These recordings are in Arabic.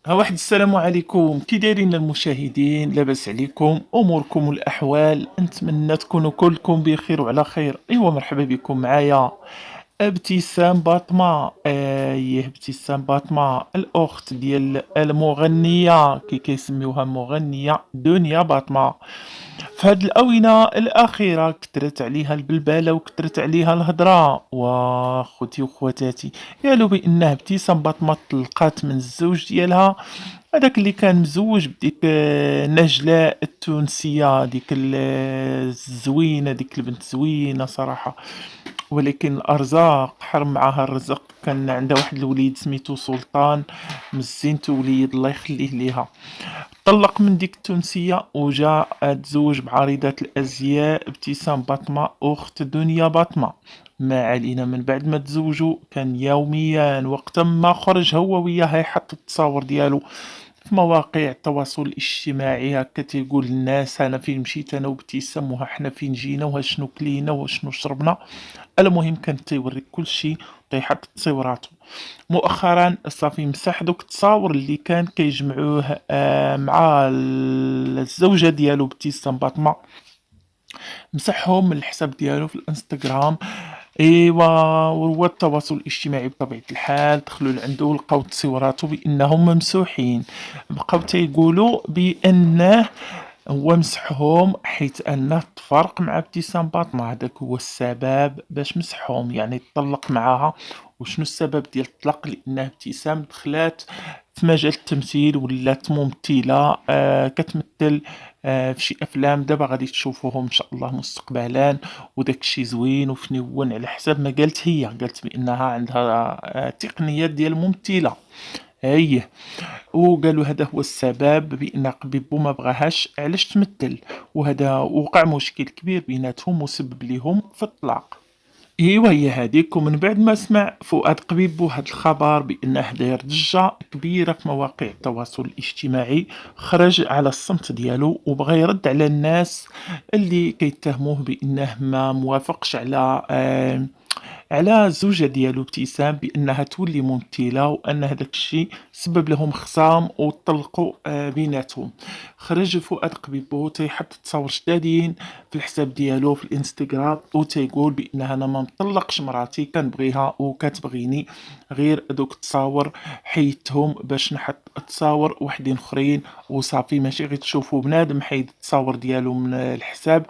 واحد السلام عليكم، كي دايرين المشاهدين؟ لاباس عليكم؟ أموركم والأحوال؟ نتمنى تكونوا كلكم بخير وعلى خير. مرحبا بكم معايا ابتسام باطمة. ابتسام باطمة الأخت ديال المغنية كي كيسميوها مغنية دنيا باطمة. في هاد الآونة الأخيرة كثرت عليها البلبلة وكثرت عليها الهضرة، وخوتي وخواتاتي قالوا بأنه ابتسام باطمة طلقات من الزوج ديالها، هذاك اللي كان مزوج بديك نجلاء التونسية، ديك الزوينة، ديك البنت زوينة صراحة. ولكن الأرزاق حرم معاها الرزق، كان عندها واحد الوليد سميتو سلطان، مزينتو وليد الله يخليه ليها. طلق من ديك التونسية وجاء تزوج بعريضة الأزياء ابتسام باطمة أخت دنيا باطمة. ما علينا، من بعد ما تزوجوا كان يوميا وقت ما خرج هو وياها يحط التصاور ديالو في مواقع التواصل الاجتماعي، هكا تيقول للناس انا فين مشيت انا وابتسام، وها حنا فين جينا، وها شنو كلينا، وها شنو شربنا. المهم كان تيوري كل شيء، تيحط تصويراته. مؤخرا صافي مسح دوك التصاور اللي كان كيجمعوه مع الزوجة ديالو ابتسام باطمة، مسحهم من الحساب ديالو في الانستغرام. ايوا، وهو التواصل الاجتماعي بطبيعة الحال دخلوا لعندو لقاو تصويراته بانهم ممسوحين، بقاو تيقولوا بانه هو مسحهم حيت انه تفرق مع ابتسام باطمة، هذاك هو السبب باش مسحهم، يعني تطلق معاها. وشنو السبب ديال الطلاق؟ لان ابتسام دخلات في مجال التمثيل، ولات ممثلة، كتمثل في شي افلام دابا غادي تشوفوهم ان شاء الله مستقبلا، وداك الشي زوين وفنيون على حسب ما قالت هي، قالت بانها عندها تقنيات ديال الممثلة. ايه، وقالوا هذا هو السبب بان قبيبو ما بغاهاش علاش تمثل، وهذا وقع مشكل كبير بيناتهم وسبب ليهم في الطلاق. ايوا هي هذيك. ومن بعد ما سمع فؤاد قبيبو هذا الخبر بانه داير ضجة كبيرة في مواقع التواصل الاجتماعي، خرج على الصمت ديالو وبغى يرد على الناس اللي كيتهموه بانه ما موافقش على الزوجة ديالو ابتسام بأنها تولي ممثلة، وأن هداك الشي سبب لهم خصام وطلقوا بيناتهم. خرج فؤاد قبيبو تيحط تصاور جدادين في الحساب ديالو في الانستغرام وتيقول بأنها أنا ما مطلقش مراتي، كنبغيها وكتبغيني، غير دوك التصاور حيدتهم باش نحط تصاور وحدين اخرين وصافي. ماشي غير تشوفوا بنادم حيد التصاور ديالو من الحساب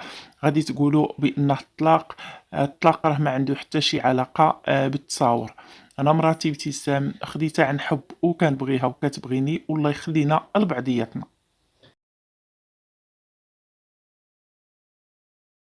غادي تقولوا بأنه الطلاق راه ما عنده حتى شي علاقة بالتصاور. أنا مراتي ابتسام خديتها عن حب وكنبغيها وكتبغيني، والله يخلينا لبعضياتنا.